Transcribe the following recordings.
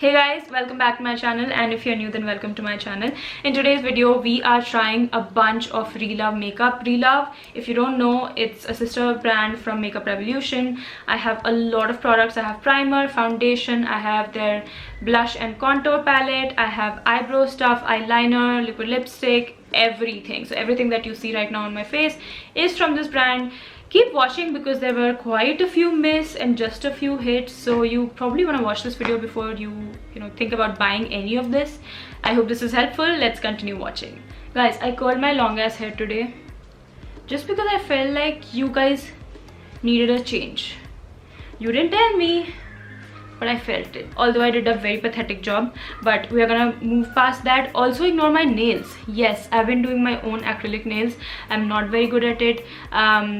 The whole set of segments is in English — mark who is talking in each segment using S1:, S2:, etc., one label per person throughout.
S1: Hey guys, welcome back to my channel, and if you're new then welcome to my channel. In today's video we are trying a bunch of Relove makeup. Relove, if you don't know, it's a sister brand from Makeup Revolution. I have a lot of products. I have primer, foundation, I have their blush and contour palette, I have eyebrow stuff, eyeliner, liquid lipstick, everything. So everything that you see right now on my face is from this brand. Keep watching because there were quite a few miss and just a few hits, so you probably want to watch this video before you think about buying any of this. I hope this is helpful. Let's continue watching. Guys, I curled my long ass hair today just because I felt like you guys needed a change. You didn't tell me, but I felt it, although I did a very pathetic job. But we are gonna move past that. Also ignore my nails. Yes, I've been doing my own acrylic nails. I'm not very good at it.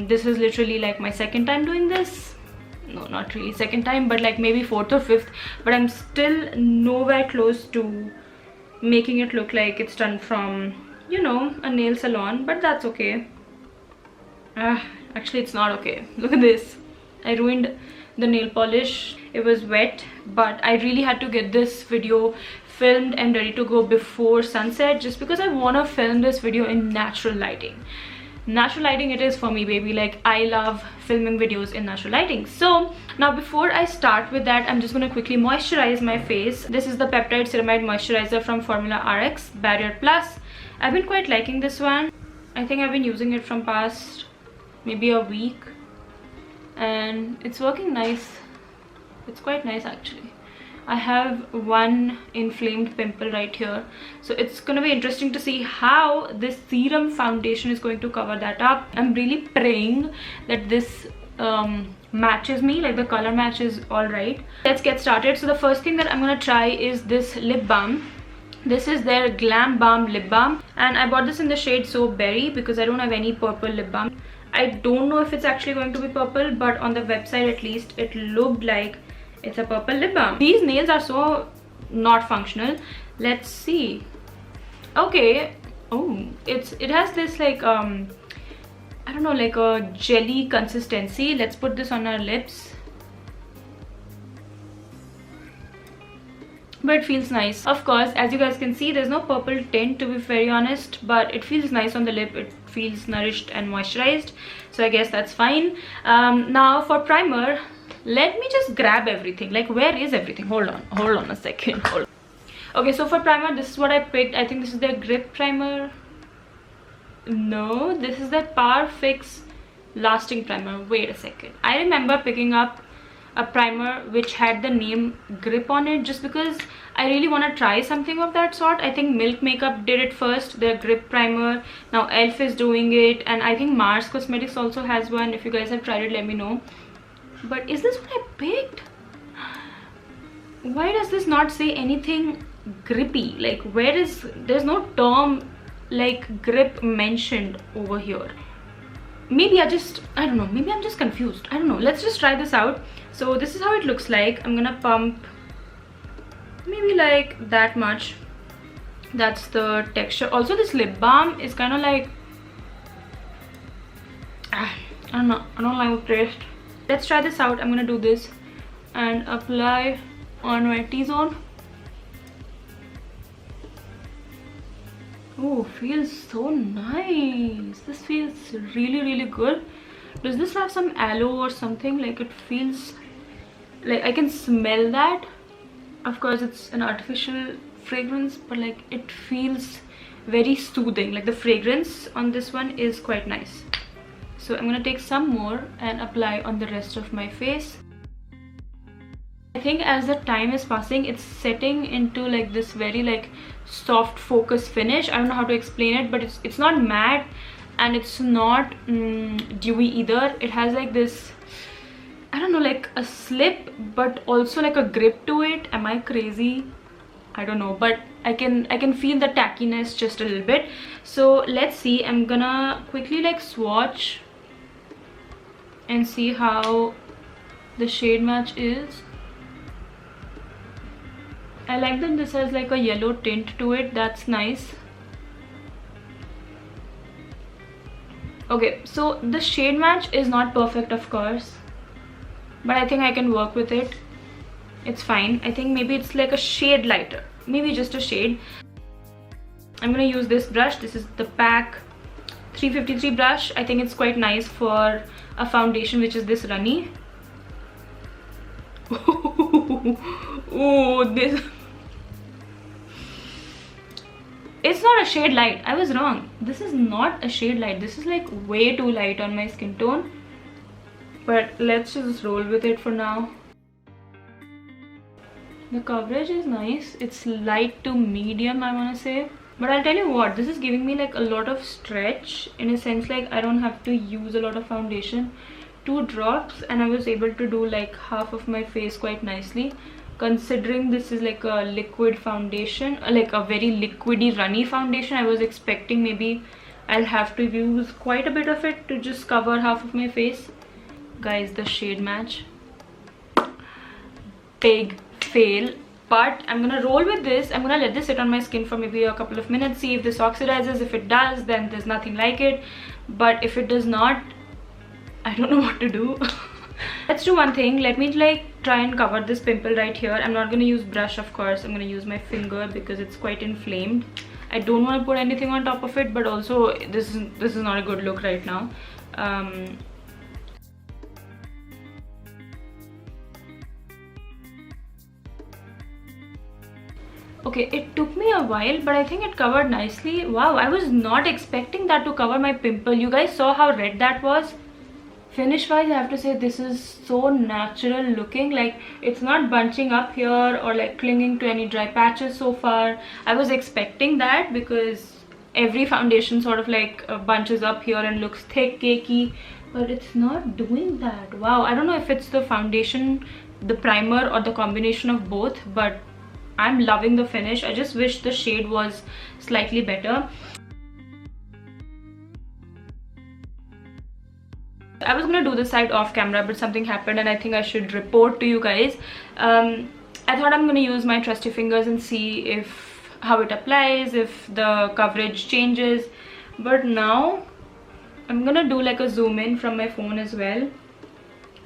S1: This is literally like my second time doing this. No, not really second time, but like maybe fourth or fifth, but I'm still nowhere close to making it look like it's done from a nail salon, but that's okay. Actually it's not okay. Look at this. I ruined the nail polish. It was wet, but I really had to get this video filmed and ready to go before sunset, just because I want to film this video in natural lighting. Natural lighting it is for me, baby. Like, I love filming videos in natural lighting. So now before I start with that, I'm just going to quickly moisturize my face. This is the Peptide Ceramide Moisturizer from Formula RX Barrier Plus. I've been quite liking this one. I think I've been using it from past maybe a week, and it's working nice. It's quite nice actually. I have one inflamed pimple right here, so it's gonna be interesting to see how this serum foundation is going to cover that up. I'm really praying that this matches me, like the color match is all right. Let's get started. So the first thing that I'm gonna try is this lip balm. This is their Glam Balm lip balm, and I bought this in the shade So Berry because I don't have any purple lip balm. I don't know if it's actually going to be purple, but on the website at least it looked like it's a purple lip balm. These nails are so not functional. Let's see. Okay. Oh, it has this like I don't know, like a jelly consistency. Let's put this on our lips. But it feels nice. Of course, as you guys can see, there's no purple tint, to be very honest, but it feels nice on the lip. It feels nourished and moisturized, so I guess that's fine. Now for primer, let me just grab everything. Like, where is everything? Hold on a second. Okay, so for primer, this is what I picked. I think this is their grip primer. No, this is their Power Fix lasting primer. Wait a second, I remember picking up a primer which had the name Grip on it, just because I really want to try something of that sort. I think Milk Makeup did it first, their Grip primer. Now Elf is doing it, and I think Mars Cosmetics also has one. If you guys have tried it, let me know. But is this what I picked? Why does this not say anything grippy? Like, there's no term like grip mentioned over here. Maybe I don't know, maybe I'm just confused. I don't know. Let's just try this out. So this is how it looks like. I'm gonna pump maybe like that much. That's the texture. Also, this lip balm is kind of like, I don't know, I don't like the taste. Let's try this out. I'm gonna do this and apply on my T-zone. Oh, feels so nice. This feels really good. Does this have some aloe or something? Like, it feels like I can smell that. Of course it's an artificial fragrance, but like it feels very soothing. Like, the fragrance on this one is quite nice. So I'm gonna take some more and apply on the rest of my face. I think as the time is passing, it's setting into like this very like soft focus finish. I don't know how to explain it, but it's not matte and it's not dewy either. It has like this, I don't know, like a slip but also like a grip to it. Am I crazy? I don't know, but I can feel the tackiness just a little bit. So let's see. I'm gonna quickly like swatch and see how the shade match is. I like that this has like a yellow tint to it. That's nice. Okay, so the shade match is not perfect, of course, but I think I can work with it. It's fine. I think maybe it's like a shade lighter, maybe just a shade. I'm gonna use this brush. This is the PAC 353 brush. I think it's quite nice for a foundation which is this runny. Oh, this, it's not a shade light. I was wrong. This is not a shade light. This is like way too light on my skin tone. But let's just roll with it for now. The coverage is nice. It's light to medium, I want to say. But I'll tell you what, this is giving me like a lot of stretch, in a sense like I don't have to use a lot of foundation. 2 drops and I was able to do like half of my face quite nicely. Considering this is like a liquid foundation, like a very liquidy runny foundation, I was expecting maybe I'll have to use quite a bit of it to just cover half of my face. Guys, the shade match, big fail. But I'm gonna roll with this. I'm gonna let this sit on my skin for maybe a couple of minutes, see if this oxidizes. If it does, then there's nothing like it. But if it does not, I don't know what to do. Let's do one thing. Let me like try and cover this pimple right here. I'm not gonna use brush, of course. I'm gonna use my finger because it's quite inflamed. I don't want to put anything on top of it, but also this is not a good look right now. Okay, it took me a while, but I think it covered nicely. Wow, I was not expecting that to cover my pimple. You guys saw how red that was? Finish wise, I have to say this is so natural looking. Like, it's not bunching up here or like clinging to any dry patches so far. I was expecting that because every foundation sort of like bunches up here and looks thick, cakey, but it's not doing that. Wow, I don't know if it's the foundation, the primer, or the combination of both, but I'm loving the finish. I just wish the shade was slightly better. I was gonna do this side off camera, but something happened and I think I should report to you guys. I thought I'm gonna use my trusty fingers and see how it applies, if the coverage changes. But now I'm gonna do like a zoom in from my phone as well.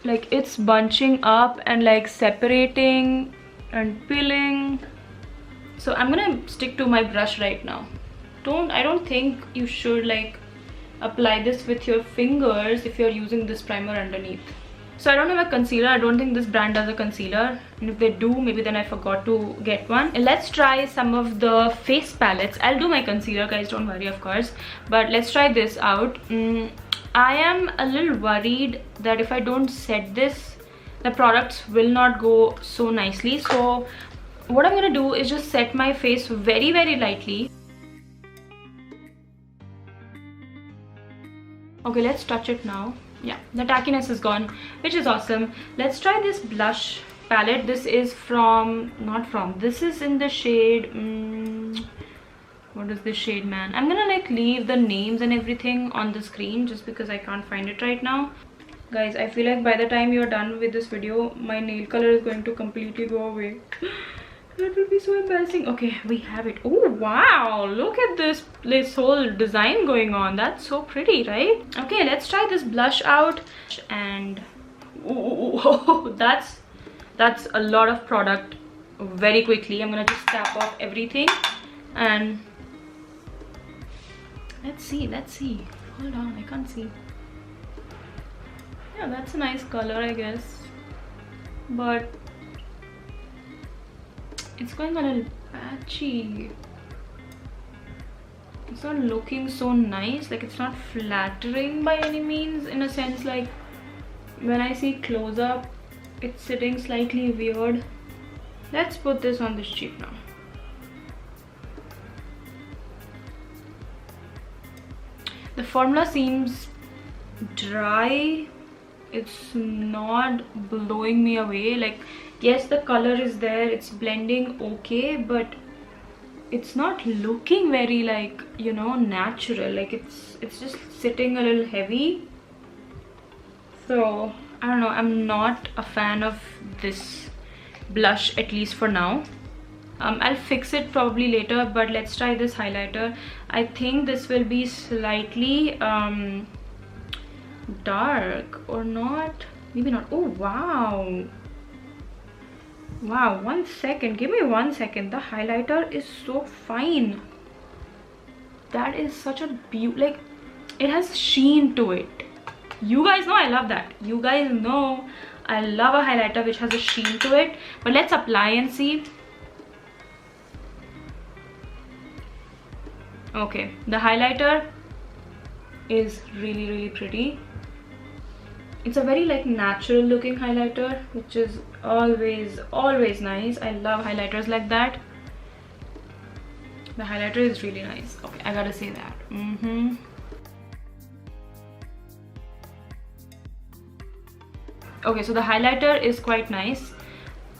S1: Like, it's bunching up and like separating and peeling. So I'm gonna stick to my brush right now. I don't think you should like apply this with your fingers if you're using this primer underneath. So I don't have a concealer. I don't think this brand does a concealer, and if they do, maybe then I forgot to get one. And let's try some of the face palettes. I'll do my concealer, guys, don't worry, of course, but let's try this out. I am a little worried that if I don't set this, the products will not go so nicely. So what I'm gonna do is just set my face very, very lightly. Okay, let's touch it now. Yeah, the tackiness is gone, which is awesome. Let's try this blush palette. This is this is in the shade, what is this shade, man? I'm gonna like leave the names and everything on the screen just because I can't find it right now. Guys, I feel like by the time you're done with this video, my nail color is going to completely go away. That will be so embarrassing. Okay, we have it. Oh wow, look at this whole design going on. That's so pretty, right? Okay, let's try this blush out. And oh, that's a lot of product very quickly. I'm gonna just tap off everything and let's see. Hold on, I can't see. Yeah, that's a nice color, I guess, but it's going a little patchy. It's not looking so nice. Like, it's not flattering by any means, in a sense. Like, when I see close up, it's sitting slightly weird. Let's put this on this cheek now. The formula seems dry. It's not blowing me away. Like, yes, the color is there, it's blending okay, but it's not looking very, like, you know, natural. Like, it's just sitting a little heavy. So I don't know, I'm not a fan of this blush, at least for now. I'll fix it probably later, but let's try this highlighter. I think this will be slightly dark, or not, maybe not. Oh wow, Wow, 1 second, give me 1 second. The highlighter is so fine. That is such a beauty, like it has sheen to it. You guys know I love that. You guys know I love a highlighter which has a sheen to it. But let's apply and see. Okay, the highlighter is really pretty. It's a very like natural looking highlighter, which is always nice. I love highlighters like that. The highlighter is really nice. Okay, I gotta say that. Okay, so the highlighter is quite nice.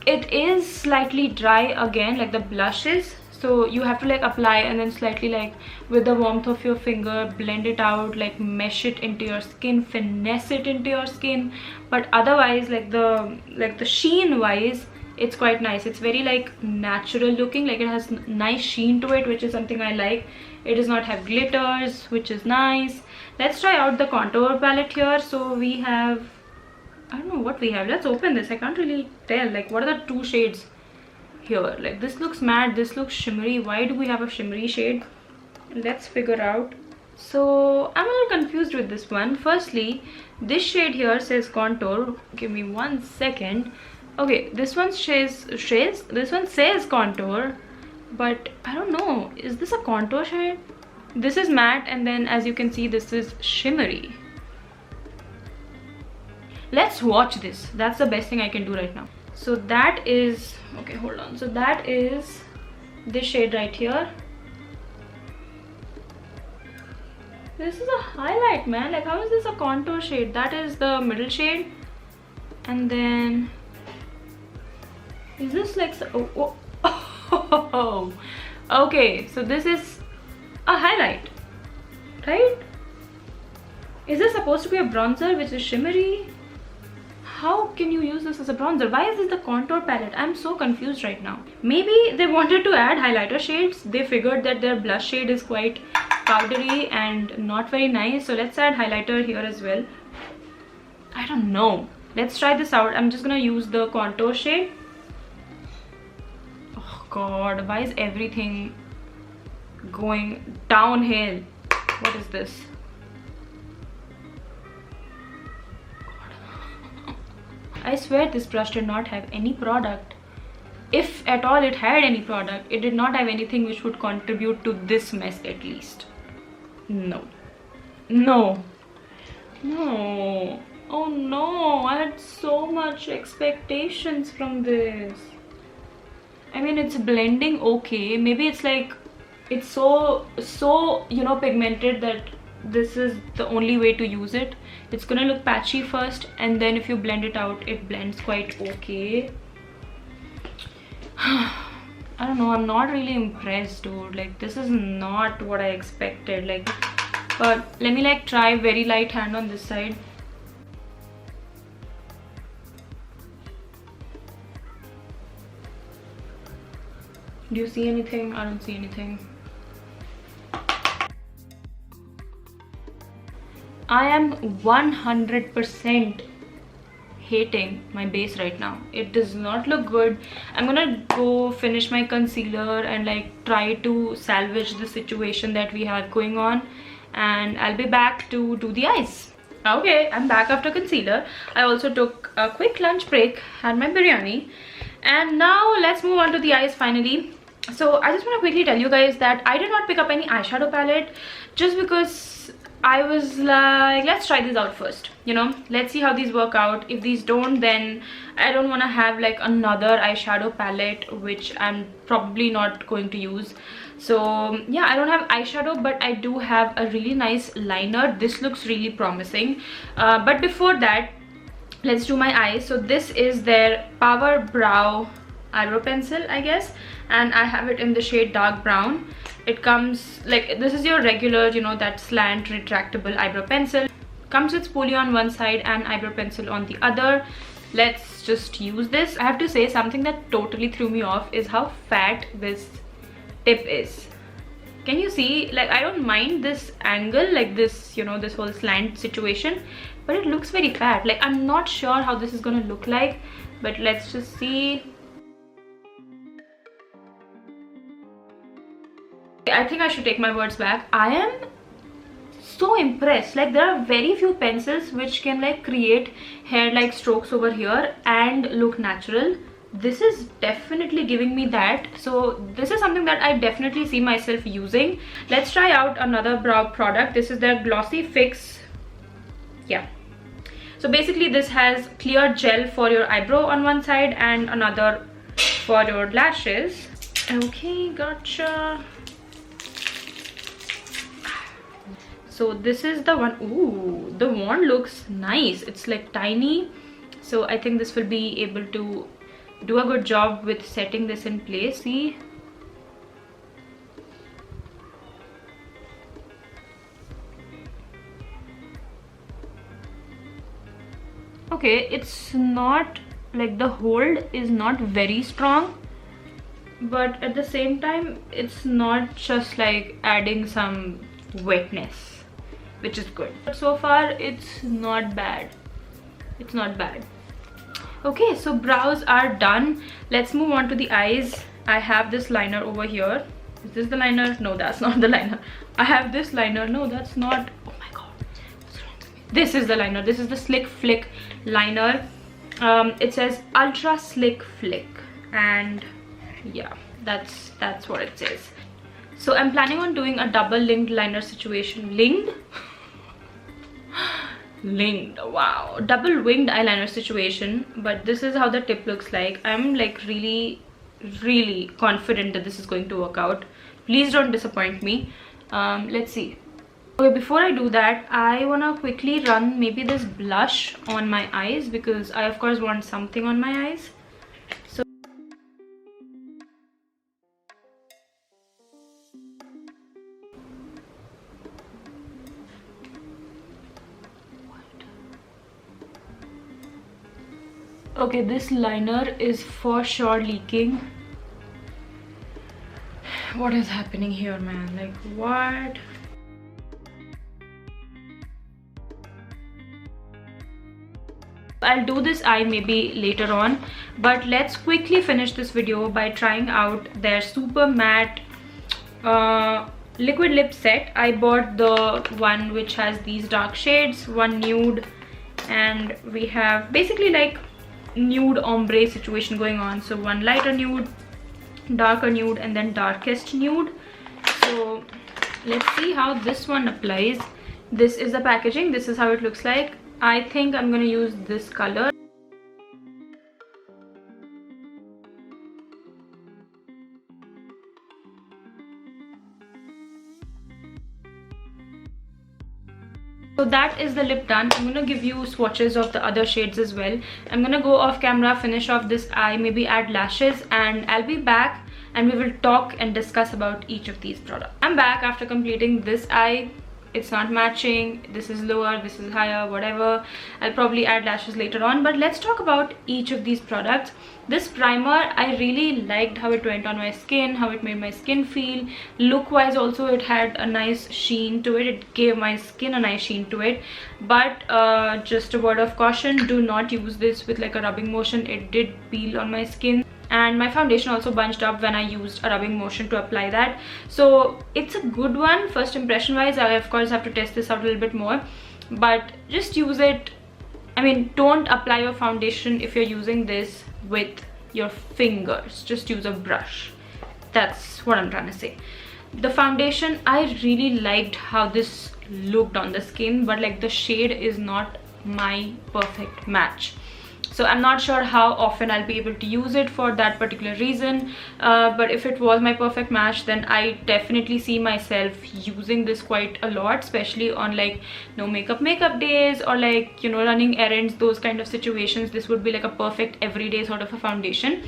S1: It is slightly dry again, like the blush is, so you have to like apply and then slightly like with the warmth of your finger blend it out, like mesh it into your skin, finesse it into your skin. But otherwise, like the sheen wise, it's quite nice. It's very like natural looking, like it has nice sheen to it, which is something I like. It does not have glitters, which is nice. Let's try out the contour palette here. So we have, I don't know what we have. Let's open this. I can't really tell, like what are the two shades here. Like this looks matte, this looks shimmery. Why do we have a shimmery shade? Let's figure out. So I'm a little confused with this one. Firstly, this shade here says contour. Give me 1 second. Okay, this one says this one says contour, but I don't know, is this a contour shade? This is matte, and then as you can see, this is shimmery. Let's watch this. That's the best thing I can do right now. So that is, okay, hold on. So that is this shade right here. This is a highlight, man. Like, how is this a contour shade? That is the middle shade. And then is this like, oh. Okay, so this is a highlight, right? Is this supposed to be a bronzer which is shimmery? How can you use this as a bronzer? Why is this the contour palette? I'm so confused right now. Maybe they wanted to add highlighter shades. They figured that their blush shade is quite powdery and not very nice, so let's add highlighter here as well. I don't know. Let's try this out. I'm just gonna use the contour shade. Oh god, why is everything going downhill? What is this? I swear this brush did not have any product. If at all it had any product, it did not have anything which would contribute to this mess at least. No. No. No. Oh no, I had so much expectations from this. I mean, it's blending okay. Maybe it's like, it's so you know, pigmented that this is the only way to use it. It's gonna look patchy first, and then if you blend it out, it blends quite okay. I don't know, I'm not really impressed, dude. Like, this is not what I expected. Like, but let me like try very light hand on this side. Do you see anything? I don't see anything. I am 100% hating my base right now. It does not look good. I'm gonna go finish my concealer and like try to salvage the situation that we have going on, and I'll be back to do the eyes. Okay, I'm back after concealer. I also took a quick lunch break, had my biryani, and now let's move on to the eyes finally. So I just want to quickly tell you guys that I did not pick up any eyeshadow palette just because I was like, let's try these out first, you know, let's see how these work out. If these don't, then I don't want to have like another eyeshadow palette which I'm probably not going to use. So yeah, I don't have eyeshadow, but I do have a really nice liner. This looks really promising, but before that, let's do my eyes. So this is their Power Brow eyebrow pencil, I guess, and I have it in the shade dark brown. It comes like, this is your regular, you know, that slant retractable eyebrow pencil. Comes with spoolie on one side and eyebrow pencil on the other. Let's just use this. I have to say, something that totally threw me off is how fat this tip is. Can you see? Like, I don't mind this angle, like this, you know, this whole slant situation, but it looks very fat. Like, I'm not sure how this is gonna look like, but let's just see. I think I should take my words back. I am so impressed. Like, there are very few pencils which can like create hair like strokes over here and look natural. This is definitely giving me that. So this is something that I definitely see myself using. Let's try out another brow product. This is their Glossy Fix. Yeah, so basically this has clear gel for your eyebrow on one side and another for your lashes. Okay, gotcha. So this is the one. Ooh, the wand looks nice. It's like tiny, so I think this will be able to do a good job with setting this in place. See, okay, it's not like, the hold is not very strong, but at the same time it's not just like adding some wetness, which is good. But so far it's not bad. It's not bad. Okay, so brows are done. Let's move on to the eyes. I have this liner over here. Is this the liner? No, that's not the liner. I have this liner. No, that's not. Oh my god, what's wrong with me? This is the liner. This is the Slick Flick liner. It says Ultra Slick Flick, and yeah, that's what it says. So I'm planning on doing a double linked liner situation. Linked, wow, double winged eyeliner situation. But this is how the tip looks like. I'm like really confident that this is going to work out. Please don't disappoint me. Let's see. Okay, before I do that, I want to quickly run maybe this blush on my eyes, because I of course want something on my eyes. So okay, this liner is for sure leaking. What is happening here, man? Like, what? I'll do this eye maybe later on, but let's quickly finish this video by trying out their super matte liquid lip set. I bought the one which has these dark shades, one nude, and we have basically like nude ombre situation going on. So one lighter nude, darker nude, and then darkest nude. So let's see how this one applies. This is the packaging. This is how it looks like. I think I'm gonna use this color. So that is the lip done. I'm gonna give you swatches of the other shades as well. I'm gonna go off camera, finish off this eye, maybe add lashes, and I'll be back and we will talk and discuss about each of these products. I'm back after completing this eye. It's not matching. This is lower, this is higher, whatever. I'll probably add lashes later on, but let's talk about each of these products. This primer, I really liked how it went on my skin, how it made my skin feel. Look wise also, it had a nice sheen to it. It gave my skin a nice sheen to it. But just a word of caution, do not use this with like a rubbing motion. It did peel on my skin, and my foundation also bunched up when I used a rubbing motion to apply that. So it's a good one. First impression wise, I of course have to test this out a little bit more, but just use it. I mean, don't apply your foundation if you're using this with your fingers. Just use a brush. That's what I'm trying to say. The foundation, I really liked how this looked on the skin, but like the shade is not my perfect match. So I'm not sure how often I'll be able to use it for that particular reason, but if it was my perfect match, then I definitely see myself using this quite a lot, especially on like no makeup days, or like, you know, running errands, those kind of situations. This would be like a perfect everyday sort of a foundation.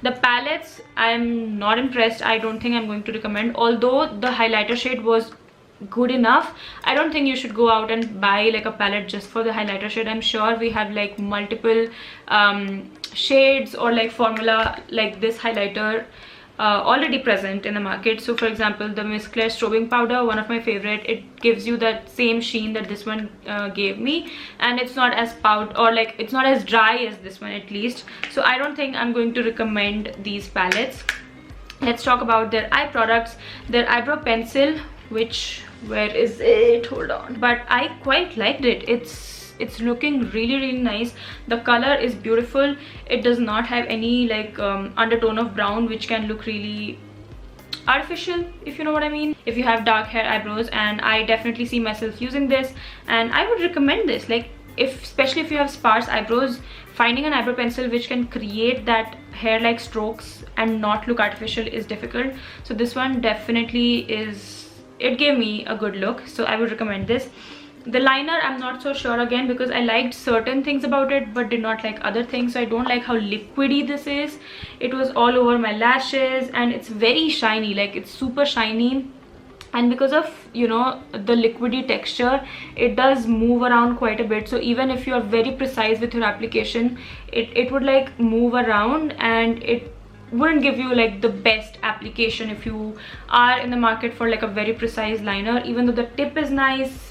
S1: The palettes, I'm not impressed. I don't think I'm going to recommend, although the highlighter shade was good enough. I don't think you should go out and buy like a palette just for the highlighter shade. I'm sure we have like multiple shades or like formula like this highlighter already present in the market. So for example, the Miss Claire strobing powder, one of my favorite, it gives you that same sheen that this one gave me, and it's not as powder, or like it's not as dry as this one at least. So I don't think I'm going to recommend these palettes. let's talk about their eye products. Their eyebrow pencil, which, where is it, hold on, but I quite liked it. It's looking really nice. The color is beautiful. It does not have any like undertone of brown, which can look really artificial, if you know what I mean, if you have dark hair eyebrows. And I definitely see myself using this, and I would recommend this. Like, especially if you have sparse eyebrows, finding an eyebrow pencil which can create that hair like strokes and not look artificial is difficult. So this one definitely is, it gave me a good look, so I would recommend this. The liner, I'm not so sure again, because I liked certain things about it but did not like other things. So I don't like how liquidy this is. It was all over my lashes, and it's very shiny, like it's super shiny. And because of, you know, the liquidy texture, it does move around quite a bit. So even if you are very precise with your application, it would like move around, and it wouldn't give you like the best application if you are in the market for like a very precise liner. Even though the tip is nice,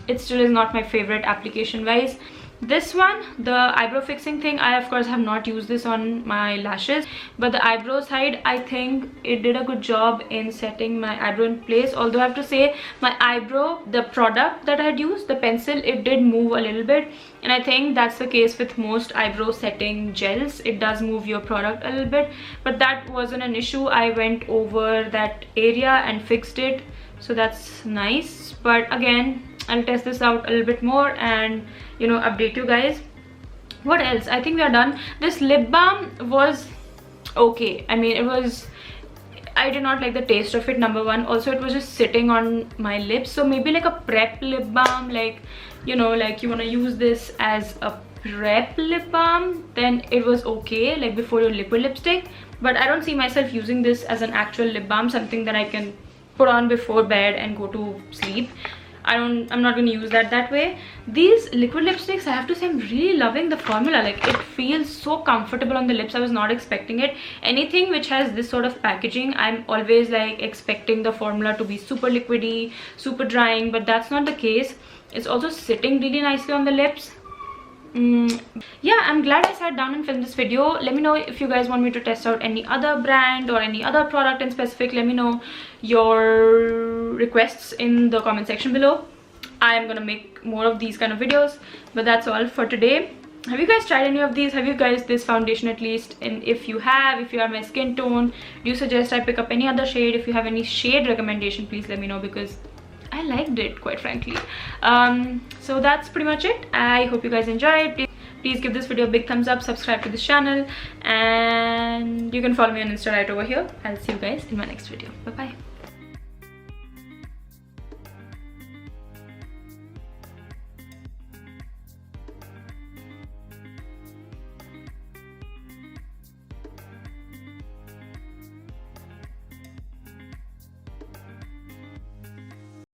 S1: it still is not my favorite application wise. This one, the eyebrow fixing thing, I of course have not used this on my lashes, but the eyebrow side, I think it did a good job in setting my eyebrow in place. Although I have to say, my eyebrow, the product that I had used, the pencil, it did move a little bit, and I think that's the case with most eyebrow setting gels. It does move your product a little bit, but that wasn't an issue. I went over that area and fixed it, so that's nice. But again, I'll test this out a little bit more and, you know, update you guys. What else? I think we are done. This lip balm was okay. I mean, I did not like the taste of it, number one. Also, it was just sitting on my lips. So maybe like a prep lip balm, like, you know, like you want to use this as a prep lip balm, then it was okay, like before your liquid lipstick. But I don't see myself using this as an actual lip balm, something that I can put on before bed and go to sleep. I'm not going to use that way. These liquid lipsticks, I have to say, I'm really loving the formula. Like, it feels so comfortable on the lips. I was not expecting it. Anything which has this sort of packaging, I'm always like expecting the formula to be super liquidy, super drying, but that's not the case. It's also sitting really nicely on the lips. Yeah, I'm glad I sat down and filmed this video. Let me know if you guys want me to test out any other brand or any other product in specific. Let me know your requests in the comment section below. I am gonna make more of these kind of videos, but that's all for today. Have you guys tried any of these? Have you guys this foundation at least? And if you have, if you are my skin tone, do you suggest I pick up any other shade? If you have any shade recommendation, please let me know, because I liked it, quite frankly. So that's pretty much it. I hope you guys enjoyed. Please give this video a big thumbs up, subscribe to this channel, and you can follow me on Insta right over here. I'll see you guys in my next video. Bye bye.